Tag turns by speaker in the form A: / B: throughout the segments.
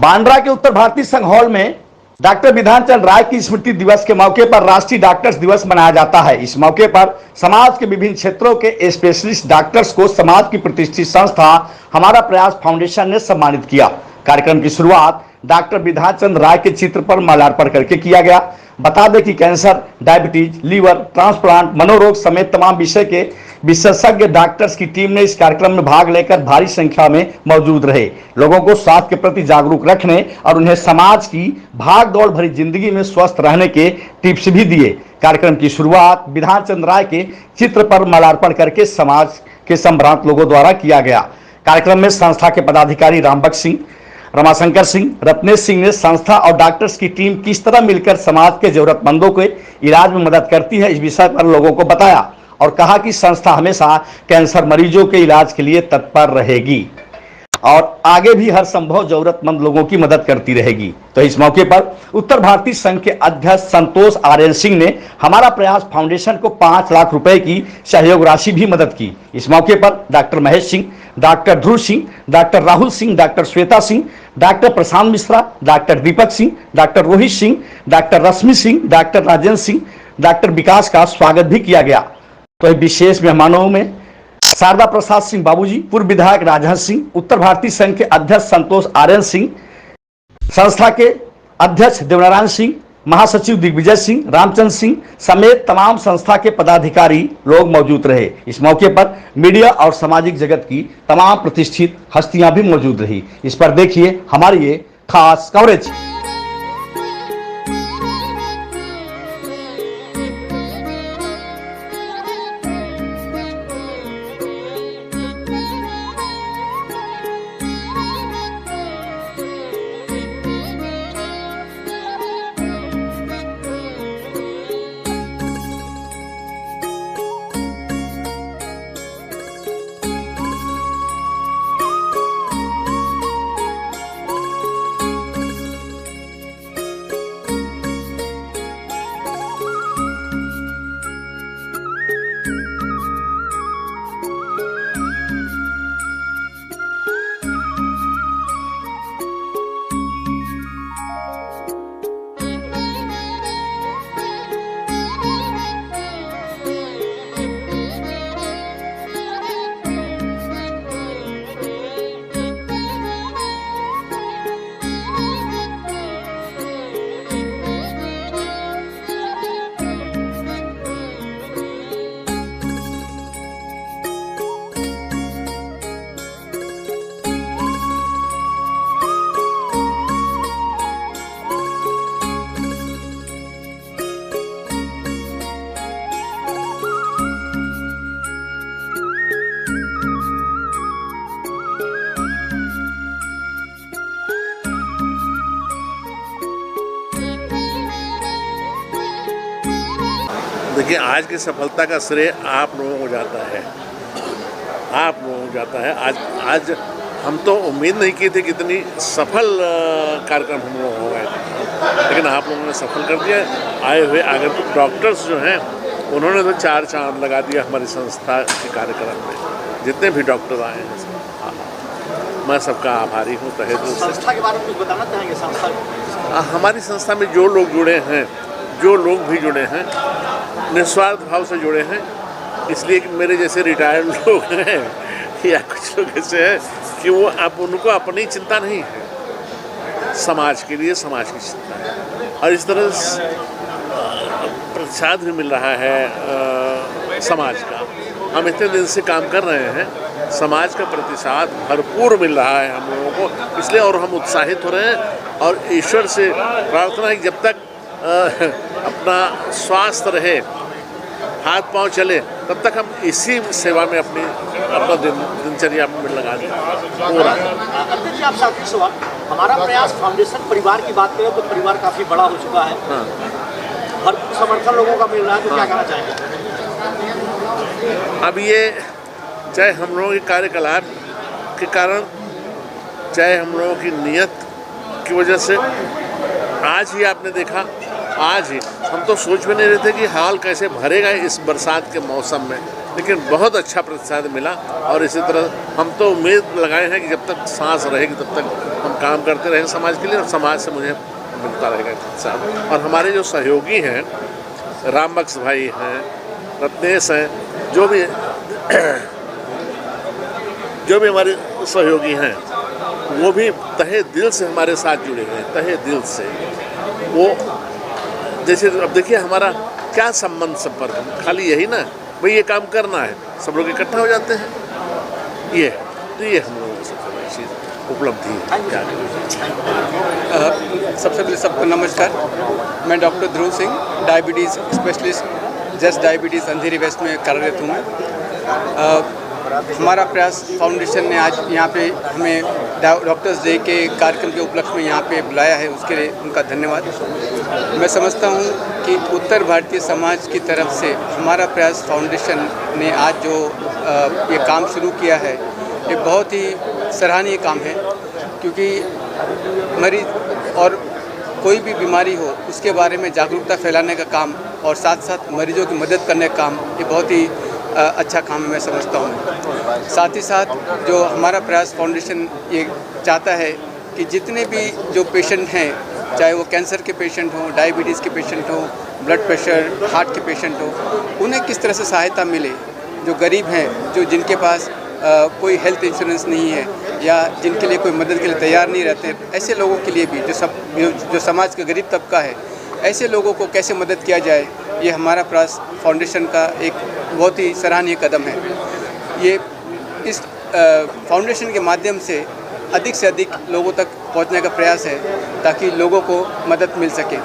A: बांद्रा के उत्तर भारतीय संघ हॉल में डॉक्टर विधान चंद्र राय की स्मृति दिवस के मौके पर राष्ट्रीय डॉक्टर्स दिवस मनाया जाता है। इस मौके पर समाज के विभिन्न क्षेत्रों के स्पेशलिस्ट डॉक्टर्स को समाज की प्रतिष्ठित संस्था हमारा प्रयास फाउंडेशन ने सम्मानित किया। कार्यक्रम की शुरुआत डॉक्टर विधान चंद्र राय के चित्र पर माल्यार्पण करके किया गया। बता दें कि कैंसर, डायबिटीज, लीवर, ट्रांसप्लांट, मनोरोग समेत तमाम विषय के विशेषज्ञ डॉक्टर्स की टीम ने इस कार्यक्रम में भाग लेकर भारी संख्या में मौजूद रहे। लोगों को स्वास्थ्य के प्रति जागरूक रखने और उन्हें समाज की भाग दौड़ भरी जिंदगी में स्वस्थ रहने के टिप्स भी दिए। कार्यक्रम की शुरुआत विधान चंद्र राय के चित्र पर माल्यार्पण करके समाज के संभ्रांत लोगों द्वारा किया गया। कार्यक्रम में संस्था के पदाधिकारी रामबख्श सिंह, रमाशंकर सिंह, रत्नेश सिंह ने संस्था और डॉक्टर्स की टीम किस तरह मिलकर समाज के जरूरतमंदों के इलाज में मदद करती है इस विषय पर लोगों को बताया और कहा कि संस्था हमेशा कैंसर मरीजों के इलाज के लिए तत्पर रहेगी और आगे भी हर संभव जरूरतमंद लोगों की मदद करती रहेगी। तो इस मौके पर उत्तर भारतीय संघ के अध्यक्ष संतोष आर्यन सिंह ने हमारा प्रयास फाउंडेशन को 5 लाख रुपए की सहयोग राशि भी मदद की। इस मौके पर doctor Mahesh Singh, doctor Dhruv Singh, doctor Rahul Singh, doctor Shweta Singh, doctor Prashant Mishra, doctor Deepak Singh, doctor Rohit Singh, doctor Rashmi Singh, doctor Rajendra Singh, doctor Vikas का स्वागत भी किया गया। तो विशेष मेहमानों में शारदा प्रसाद सिंह बाबूजी, पूर्व विधायक राजहंस सिंह, उत्तर भारतीय संघ के अध्यक्ष संतोष आर्यन सिंह, संस्था के अध्यक्ष देवनारायण सिंह, महासचिव दिग्विजय सिंह, रामचंद्र सिंह समेत तमाम संस्था के पदाधिकारी लोग मौजूद रहे। इस मौके पर मीडिया और सामाजिक जगत की तमाम प्रतिष्ठित हस्तियां भी मौजूद रही। इस पर देखिए हमारी ये खास कवरेज।
B: देखिए, आज की सफलता का श्रेय आप लोगों को जाता है, आप लोगों को जाता है। आज हम तो उम्मीद नहीं की थी कि इतनी सफल कार्यक्रम हम लोग हो गए, लेकिन आप लोगों ने सफल कर दिया। आए हुए आगंतुक डॉक्टर्स जो हैं उन्होंने तो 4 चांद लगा दिया हमारी संस्था के कार्यक्रम में। जितने भी डॉक्टर आए हैं मैं सबका आभारी हूँ तहे दिल से।
C: संस्था के बारे में कुछ बताना चाहेंगे? संस्था
B: हमारी संस्था में जो लोग जुड़े हैं, जो लोग भी जुड़े हैं, निस्वार्थ भाव से जुड़े हैं। इसलिए कि मेरे जैसे रिटायर्ड लोग हैं या कुछ लोग ऐसे हैं कि वो उनको अपनी चिंता नहीं है, समाज के लिए समाज की चिंता है। और इस तरह प्रतिसाद भी मिल रहा है समाज का। हम इतने दिन से काम कर रहे हैं, समाज का प्रतिसाद भरपूर मिल रहा है हम लोगों को, इसलिए और हम उत्साहित हो रहे हैं। और ईश्वर से प्रार्थना है कि जब तक अपना स्वास्थ्य रहे, हाथ पांव चले, तब तक हम इसी सेवा में अपना दिनचर्या में लगा दें।
C: अध्यक्ष जी, आपसे आखिरी सवाल, हमारा प्रयास फाउंडेशन परिवार की बात करें तो परिवार काफ़ी बड़ा हो चुका है।
B: हाँ।
C: भरपूर समर्थन लोगों का मिल रहा है, तो क्या कहना चाहेंगे?
B: अब ये चाहे हम लोगों के कार्यकलाप के कारण, चाहे हम लोगों की नीयत की वजह से, आज ही आपने देखा, आज ही हम तो सोच भी नहीं रहे थे कि हाल कैसे भरेगा इस बरसात के मौसम में। लेकिन बहुत अच्छा प्रतिसाद मिला। और इसी तरह हम तो उम्मीद लगाए हैं कि जब तक सांस रहेगी तब तक हम काम करते रहेंगे समाज के लिए, और समाज से मुझे मिलता रहेगा प्रतिसाद। और हमारे जो सहयोगी हैं, राम बख्श भाई हैं, रत्नेश हैं, जो भी हमारे सहयोगी हैं, वो भी तहे दिल से हमारे साथ जुड़े हुए हैं, तहे दिल से। वो जैसे अब देखिए हमारा क्या संपर्क, खाली यही ना भाई ये काम करना है, सब लोग इकट्ठा हो जाते हैं। ये हम लोगों की सबसे बड़ी चीज़ उपलब्धि है।
D: सबसे पहले सबको नमस्कार। मैं doctor Dhruv Singh, diabetes specialist, just diabetes Andheri west में कार्यरत हूँ मैं। हमारा प्रयास फाउंडेशन ने आज यहाँ पे हमें डॉक्टर्स डे के कार्यक्रम के उपलक्ष्य में यहाँ पे बुलाया है, उसके लिए उनका धन्यवाद। मैं समझता हूँ कि उत्तर भारतीय समाज की तरफ से हमारा प्रयास फाउंडेशन ने आज जो ये काम शुरू किया है, ये बहुत ही सराहनीय काम है, क्योंकि मरीज और कोई भी बीमारी हो उसके बारे में जागरूकता फैलाने का काम और साथ साथ मरीजों की मदद करने का काम, ये बहुत ही अच्छा काम मैं समझता हूँ। साथ ही साथ जो हमारा प्रयास फाउंडेशन ये चाहता है कि जितने भी जो पेशेंट हैं, चाहे वो कैंसर के पेशेंट हों, डायबिटीज़ के पेशेंट हों, ब्लड प्रेशर, हार्ट के पेशेंट हों, उन्हें किस तरह से सहायता मिले। जो गरीब हैं, जो जिनके पास कोई हेल्थ इंश्योरेंस नहीं है या जिनके लिए कोई मदद के लिए तैयार नहीं रहते, ऐसे लोगों के लिए भी जो समाज का गरीब तबका है, ऐसे लोगों को कैसे मदद किया जाए, ये हमारा प्रयास फाउंडेशन का एक बहुत ही सराहनीय कदम है। ये इस फाउंडेशन के माध्यम से अधिक लोगों तक पहुंचने का प्रयास है, ताकि लोगों को मदद मिल सके।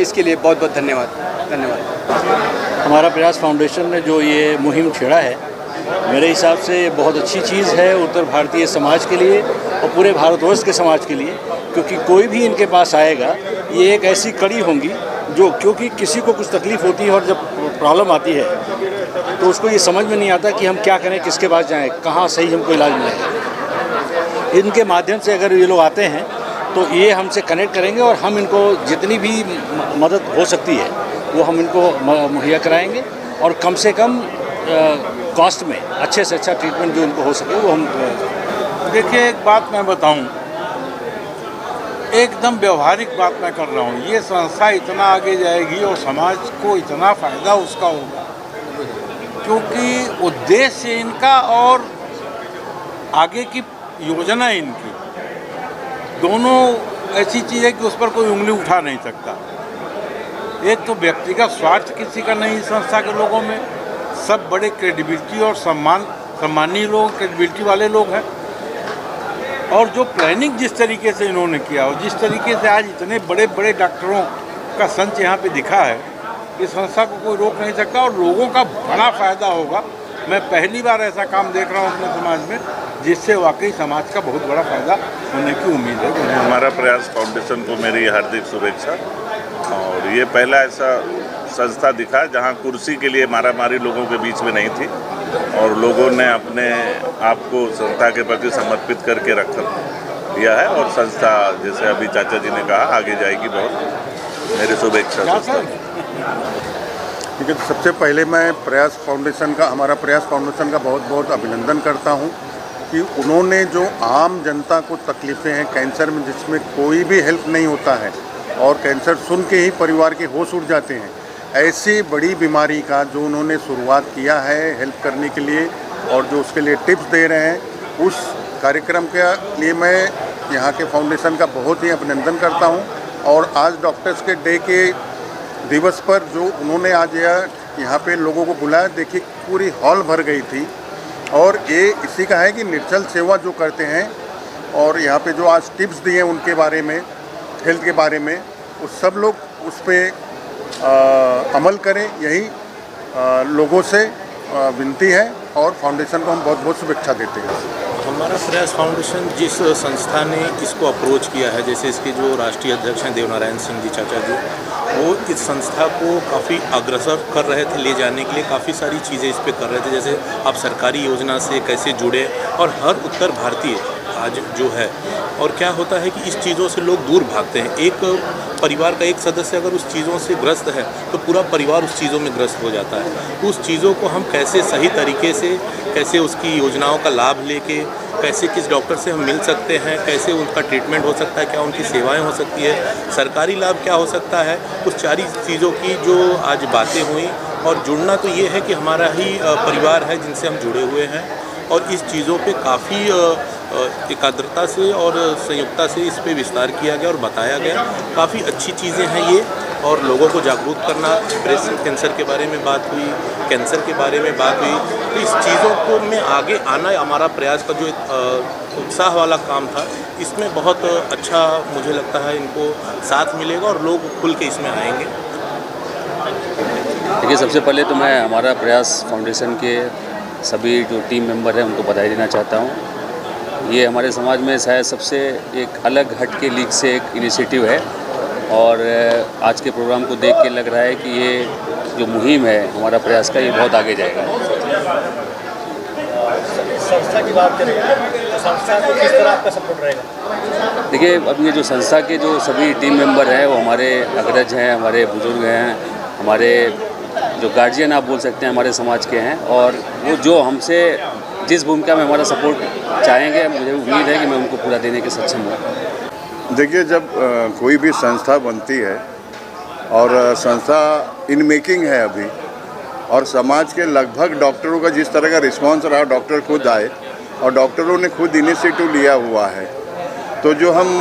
D: इसके लिए बहुत बहुत धन्यवाद।
E: हमारा प्रयास फाउंडेशन ने जो ये मुहिम छेड़ा है, मेरे हिसाब से बहुत अच्छी चीज़ है उत्तर भारतीय समाज के लिए और पूरे भारतवर्ष के समाज के लिए, क्योंकि कोई भी इनके पास आएगा, ये एक ऐसी कड़ी होंगी जो, क्योंकि किसी को कुछ तकलीफ़ होती है और जब प्रॉब्लम आती है तो उसको ये समझ में नहीं आता कि हम क्या करें, किसके पास जाएं, कहाँ सही हमको इलाज मिलेगा। इनके माध्यम से अगर ये लोग आते हैं तो ये हमसे कनेक्ट करेंगे और हम इनको जितनी भी मदद हो सकती है वो हम इनको मुहैया कराएंगे, और कम से कम कॉस्ट में अच्छे से अच्छा ट्रीटमेंट जो उनको हो सके वो हम।
F: देखिए, एक बात मैं बताऊं, एकदम व्यवहारिक बात मैं कर रहा हूं, ये संस्था इतना आगे जाएगी और समाज को इतना फ़ायदा उसका होगा, क्योंकि उद्देश्य इनका और आगे की योजना इनकी दोनों ऐसी चीज़ है कि उस पर कोई उंगली उठा नहीं सकता। एक तो व्यक्तिगत स्वार्थ किसी का नहीं, संस्था के लोगों में सब बड़े क्रेडिबिलिटी और सम्मानीय लोग, क्रेडिबिलिटी वाले लोग हैं। और जो प्लानिंग जिस तरीके से इन्होंने किया और जिस तरीके से आज इतने बड़े बड़े डॉक्टरों का संच यहाँ पे दिखा है, इस संस्था को कोई रोक नहीं सकता और लोगों का बड़ा फ़ायदा होगा। मैं पहली बार ऐसा काम देख रहा हूँ अपने समाज में, जिससे वाकई समाज का बहुत बड़ा फ़ायदा होने की उम्मीद है।
G: हमारा प्रयास फाउंडेशन को मेरी हार्दिक शुभेच्छा। और ये पहला ऐसा संस्था दिखा जहाँ कुर्सी के लिए मारामारी लोगों के बीच में नहीं थी और लोगों ने अपने आप को संस्था के प्रति समर्पित करके रख दिया है, और संस्था जैसे अभी चाचा जी ने कहा आगे जाएगी। बहुत मेरी शुभेच्छा संस्था।
H: ठीक है, तो सबसे पहले मैं प्रयास फाउंडेशन का, हमारा प्रयास फाउंडेशन का बहुत बहुत अभिनंदन करता हूं कि उन्होंने जो आम जनता को तकलीफ़ें हैं कैंसर में, जिसमें कोई भी हेल्प नहीं होता है और कैंसर सुन के ही परिवार के होश उड़ जाते हैं, ऐसी बड़ी बीमारी का जो उन्होंने शुरुआत किया है हेल्प करने के लिए और जो उसके लिए टिप्स दे रहे हैं, उस कार्यक्रम के लिए मैं यहाँ के फाउंडेशन का बहुत ही अभिनंदन करता हूँ। और आज डॉक्टर्स के डे के दिवस पर जो उन्होंने आज यहाँ पे लोगों को बुलाया, देखिए पूरी हॉल भर गई थी। और ये इसी का है कि निश्चल सेवा जो करते हैं और यहाँ पे जो आज टिप्स दिए उनके बारे में, हेल्थ के बारे में, उस सब लोग उस पर अमल करें, यही लोगों से विनती है और फाउंडेशन को हम बहुत बहुत शुभेच्छा देते हैं।
I: हमारा प्रयास फाउंडेशन जिस संस्था ने इसको अप्रोच किया है, जैसे इसके जो राष्ट्रीय अध्यक्ष हैं देवनारायण सिंह जी चाचा जी, वो इस संस्था को काफ़ी अग्रसर कर रहे थे ले जाने के लिए, काफ़ी सारी चीज़ें इस पर कर रहे थे, जैसे आप सरकारी योजना से कैसे जुड़े और हर उत्तर भारतीय आज जो है। और क्या होता है कि इस चीज़ों से लोग दूर भागते हैं। एक परिवार का एक सदस्य अगर उस चीज़ों से ग्रस्त है तो पूरा परिवार उस चीज़ों में ग्रस्त हो जाता है। उस चीज़ों को हम कैसे सही तरीके से, कैसे उसकी योजनाओं का लाभ लेके, कैसे किस डॉक्टर से हम मिल सकते हैं, कैसे उनका ट्रीटमेंट हो सकता है, क्या उनकी सेवाएं हो सकती है, सरकारी लाभ क्या हो सकता है, उस सारी चीज़ों की जो आज बातें हुई। और जुड़ना तो ये है कि हमारा ही परिवार है जिनसे हम जुड़े हुए हैं, और इस चीज़ों पे काफ़ी एकाग्रता से और संयुक्ता से इस पे विस्तार किया गया और बताया गया। काफ़ी अच्छी चीज़ें हैं ये, और लोगों को जागरूक करना, ब्रेस्ट कैंसर के बारे में बात हुई, कैंसर के बारे में बात हुई। तो इस चीज़ों को में आगे आना हमारा प्रयास का जो उत्साह वाला काम था, इसमें बहुत अच्छा मुझे लगता है इनको साथ मिलेगा और लोग खुल के इसमें आएंगे।
E: देखिए, सबसे पहले तो मैं हमारा प्रयास फाउंडेशन के सभी जो टीम मेंबर हैं उनको बधाई देना चाहता हूँ। ये हमारे समाज में शायद सबसे एक अलग हट के लीग से एक इनिशिएटिव है, और आज के प्रोग्राम को देख के लग रहा है कि ये जो मुहिम है हमारा प्रयास का, ये बहुत आगे जाएगा।
C: संस्था की बात करें तो संस्था को किस तरह आपका सपोर्ट रहेगा?
E: देखिए, अब ये जो संस्था के जो सभी टीम मेंबर हैं वो हमारे अग्रज हैं, हमारे बुजुर्ग हैं, हमारे जो गार्जियन आप बोल सकते हैं हमारे समाज के हैं, और वो जो हमसे जिस भूमिका में हमारा सपोर्ट चाहेंगे, मुझे उम्मीद है कि मैं उनको पूरा देने के सक्षम हूँ।
H: देखिए, जब कोई भी संस्था बनती है और संस्था इन मेकिंग है अभी, और समाज के लगभग डॉक्टरों का जिस तरह का रिस्पांस रहा, डॉक्टर खुद आए और डॉक्टरों ने खुद इनिशिएटिव लिया हुआ है, तो जो हम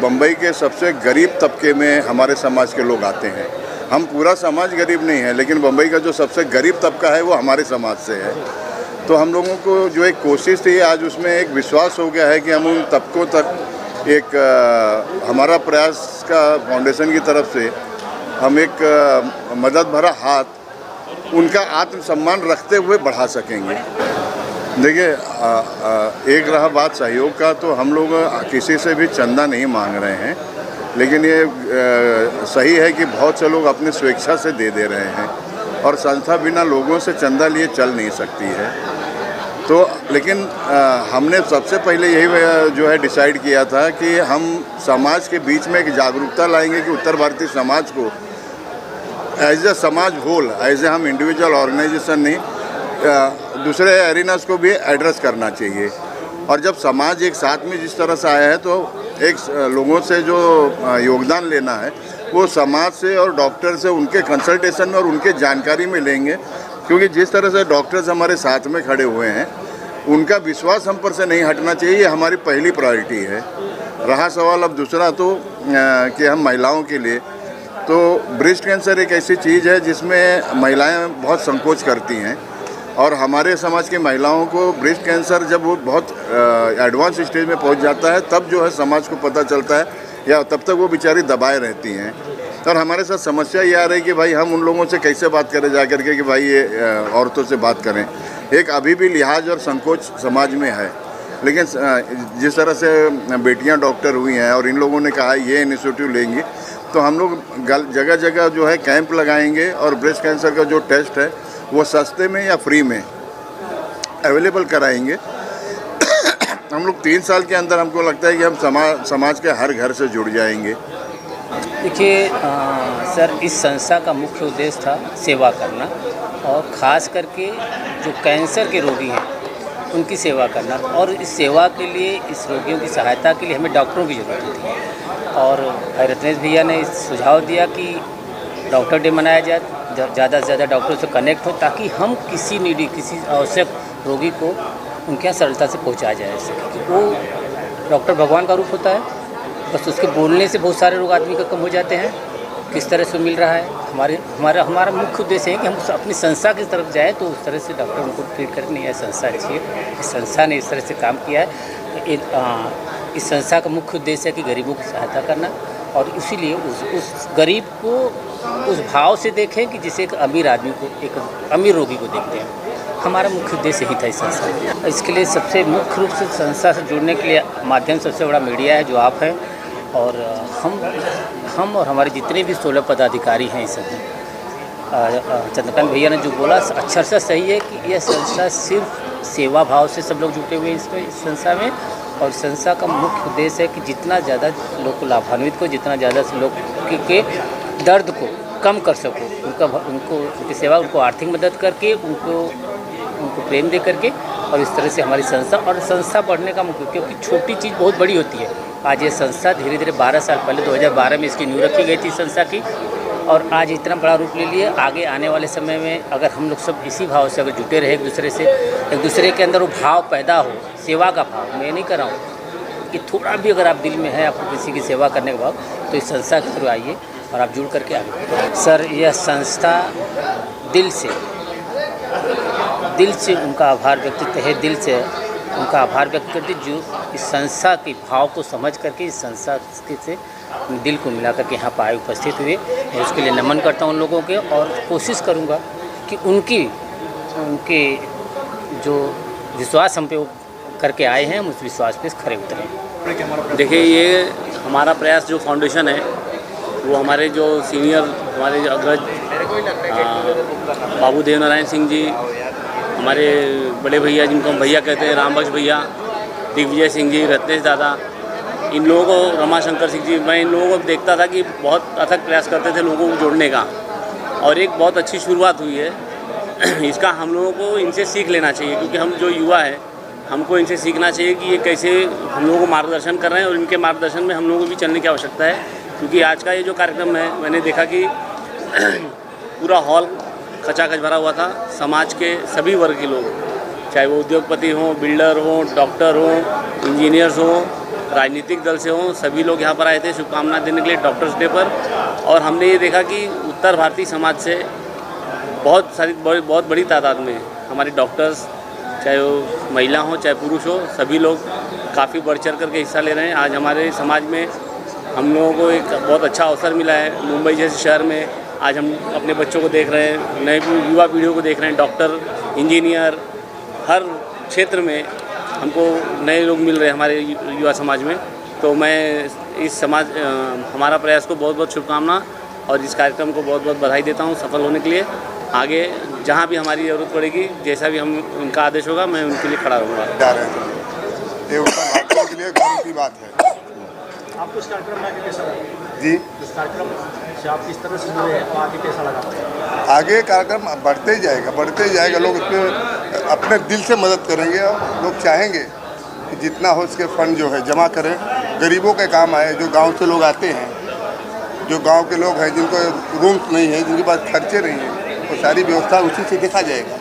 H: बम्बई के सबसे गरीब तबके में हमारे समाज के लोग आते हैं, हम पूरा समाज गरीब नहीं है, लेकिन बम्बई का जो सबसे गरीब तबका है वो हमारे समाज से है। तो हम लोगों को जो एक कोशिश थी, आज उसमें एक विश्वास हो गया है कि हम उन तबकों तक एक हमारा प्रयास का फाउंडेशन की तरफ से हम एक मदद भरा हाथ उनका आत्मसम्मान रखते हुए बढ़ा सकेंगे। देखिए, एक रहा बात सहयोग का, तो हम लोग किसी से भी चंदा नहीं मांग रहे हैं, लेकिन ये सही है कि बहुत से लोग अपनी स्वेच्छा से दे रहे हैं, और संस्था बिना लोगों से चंदा लिए चल नहीं सकती है। तो लेकिन हमने सबसे पहले यही जो है डिसाइड किया था कि हम समाज के बीच में एक जागरूकता लाएंगे कि उत्तर भारतीय समाज को एज ए समाज होल, एज ए हम इंडिविजुअल ऑर्गेनाइजेशन नहीं, दूसरे एरिनास को भी एड्रेस करना चाहिए। और जब समाज एक साथ में जिस तरह से आया है, तो एक लोगों से जो योगदान लेना है वो समाज से और डॉक्टर से उनके कंसल्टेशन में और उनके जानकारी में लेंगे, क्योंकि जिस तरह से डॉक्टर्स हमारे साथ में खड़े हुए हैं उनका विश्वास हम पर से नहीं हटना चाहिए, ये हमारी पहली प्रायोरिटी है। रहा सवाल अब दूसरा, तो कि हम महिलाओं के लिए, तो ब्रेस्ट कैंसर एक ऐसी चीज़ है जिसमें महिलाएं बहुत संकोच करती हैं, और हमारे समाज की महिलाओं को ब्रेस्ट कैंसर जब वो बहुत एडवांस स्टेज में पहुंच जाता है, तब जो है समाज को पता चलता है, या तब तक वो बेचारी दबाए रहती हैं। और हमारे साथ समस्या ये आ रही कि भाई हम उन लोगों से कैसे बात करें जा करके कि भाई ये औरतों से बात करें। एक अभी भी लिहाज और संकोच समाज में है, लेकिन जिस तरह से बेटियां डॉक्टर हुई हैं और इन लोगों ने कहा ये इनिशिएटिव लेंगी, तो हम लोग जगह जगह जो है कैंप लगाएंगे, और ब्रेस्ट कैंसर का जो टेस्ट है वो सस्ते में या फ्री में अवेलेबल कराएंगे। हम लोग 3 साल के अंदर हमको लगता है कि हम समाज के हर घर से जुड़ जाएंगे।
J: देखिए सर, इस संस्था का मुख्य उद्देश्य था सेवा करना, और ख़ास करके जो कैंसर के रोगी हैं उनकी सेवा करना, और इस सेवा के लिए, इस रोगियों की सहायता के लिए हमें डॉक्टरों की ज़रूरत थी। और भाई रत्नेश भैया ने सुझाव दिया कि डॉक्टर डे मनाया जाए, ज़्यादा से ज़्यादा डॉक्टरों से कनेक्ट हो, ताकि हम किसी आवश्यक रोगी को उनके यहाँ सरलता से पहुँचाया जाए। क्योंकि वो डॉक्टर भगवान का रूप होता है, बस उसके बोलने से बहुत सारे रोग आदमी का कम हो जाते हैं। किस तरह से मिल रहा है, हमारा मुख्य उद्देश्य है कि हम अपनी संस्था की तरफ जाएँ, तो उस तरह से डॉक्टर उनको ट्रीट करके नहीं है, संस्था अच्छी है। इस संस्था ने इस तरह से काम किया है। इस संस्था का मुख्य उद्देश्य है कि गरीबों की सहायता करना, और इसीलिए उस गरीब को उस भाव से देखें कि जिसे एक अमीर आदमी को, एक अमीर रोगी को देखते हैं। हमारा मुख्य उद्देश्य ही था इस संस्था। इसके लिए सबसे मुख्य रूप से संस्था से जुड़ने के लिए माध्यम सबसे बड़ा मीडिया है, जो आप हैं, और हम और हमारे जितने भी 16 पदाधिकारी हैं इस चंद्रकांत भैया ने जो बोला अक्षरशः सही है कि यह संस्था सिर्फ सेवा भाव से सब लोग जुटे हुए हैं इस संस्था में, और संस्था का मुख्य उद्देश्य है कि जितना ज़्यादा लोग को लाभान्वित हो, जितना ज़्यादा लोग के दर्द को कम कर सको, उनकी सेवा, उनको आर्थिक मदद करके, उनको प्रेम दे करके, और इस तरह से हमारी संस्था बढ़ने का मुख्य, क्योंकि छोटी चीज़ बहुत बड़ी होती है। आज ये संस्था धीरे धीरे 12 साल पहले 2012 में इसकी नींव रखी गई थी संस्था की, और आज इतना बड़ा रूप ले लिए। आगे आने वाले समय में अगर हम लोग सब इसी भाव से अगर जुटे रहे, एक दूसरे के अंदर वो भाव पैदा हो, सेवा का भाव, मैं नहीं कर रहा हूँ कि थोड़ा भी अगर आप दिल में है आपको किसी की सेवा करने का भाव, तो इस संस्था के थ्रू आइए और आप जुड़ करके आगे। सर, यह संस्था दिल से उनका आभार व्यक्त, तहे दिल से उनका आभार व्यक्त करती, जो इस संस्था के भाव को समझ करके इस संस्था से दिल को मिला करके यहाँ पर आए, उपस्थित हुए। मैं उसके लिए नमन करता हूँ उन लोगों के, और कोशिश करूँगा कि उनके जो विश्वास हम पे करके आए हैं, हम उस विश्वास पे खरे उतरें।
E: देखिए, ये हमारा प्रयास जो फाउंडेशन है, वो हमारे जो सीनियर, हमारे जो अग्रज बाबू देवनारायण सिंह जी, हमारे बड़े भैया जिनको हम भैया कहते हैं, रामबख्श भैया, दिग्विजय सिंह जी, रत्नेश दादा, इन लोगों को, रमाशंकर सिंह जी, मैं इन लोगों को देखता था कि बहुत अथक प्रयास करते थे लोगों को जोड़ने का, और एक बहुत अच्छी शुरुआत हुई है। इसका हम लोगों को इनसे सीख लेना चाहिए, क्योंकि हम जो युवा हैं, हमको इनसे सीखना चाहिए कि ये कैसे हम लोगों को मार्गदर्शन कर रहे हैं, और इनके मार्गदर्शन में हम लोगों को भी चलने की आवश्यकता है। क्योंकि आज का ये जो कार्यक्रम है, मैंने देखा कि पूरा हॉल खचाखच भरा हुआ था। समाज के सभी वर्ग के लोग, चाहे वो उद्योगपति हों, बिल्डर हों, डॉक्टर हों, इंजीनियर्स हों, राजनीतिक दल से हों, सभी लोग यहाँ पर आए थे शुभकामनाएं देने के लिए डॉक्टर्स डे पर। और हमने ये देखा कि उत्तर भारतीय समाज से बहुत बड़ी तादाद में हमारे डॉक्टर्स, चाहे वो महिला हों चाहे पुरुष हो, सभी लोग काफ़ी बढ़ चढ़ करके हिस्सा ले रहे हैं। आज हमारे समाज में हम लोगों को एक बहुत अच्छा अवसर मिला है। मुंबई जैसे शहर में आज हम अपने बच्चों को देख रहे हैं, नए युवा पीढ़ियों को देख रहे हैं, डॉक्टर, इंजीनियर, हर क्षेत्र में हमको नए लोग मिल रहे हैं हमारे युवा समाज में। तो मैं इस हमारा प्रयास को बहुत बहुत शुभकामना, और इस कार्यक्रम को बहुत बहुत बधाई देता हूँ सफल होने के लिए। आगे जहाँ भी हमारी ज़रूरत पड़ेगी, जैसा भी उनका आदेश होगा, मैं उनके लिए खड़ा रहूँगा।
H: ये उत्तर भारतीयों के लिए गर्व की बात है।
C: आपको इस कार्यक्रम में आगे कैसा लगा?
H: जी,
C: इस कार्यक्रम से आप किस तरह से जुड़े हैं, तो आगे कैसा लगा?
H: आगे कार्यक्रम बढ़ते ही जाएगा। लोग इसमें अपने दिल से मदद करेंगे, और लोग चाहेंगे कि जितना हो इसके फंड जो है जमा करें, गरीबों के काम आए। जो गांव से लोग आते हैं, जो गांव के लोग हैं जिनको रूम्स नहीं है, जिनके पास खर्चे नहीं हैं, वो सारी व्यवस्था उसी से देखा जाएगा।